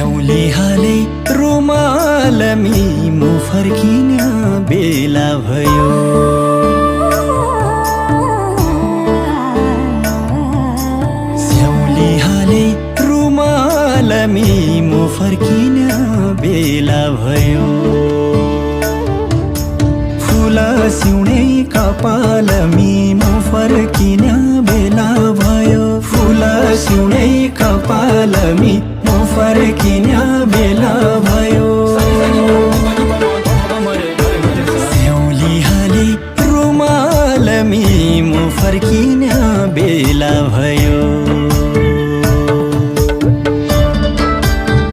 स्याउली हालै रुमालमी म फर्किन बेला भयो। स्याउली हालै रुमालमी म फर्किन बेला भयो। फुल सिउँदै कपालमी म फर्किन बेला भयो। फुल सिउँदै कपालमी म फर्किन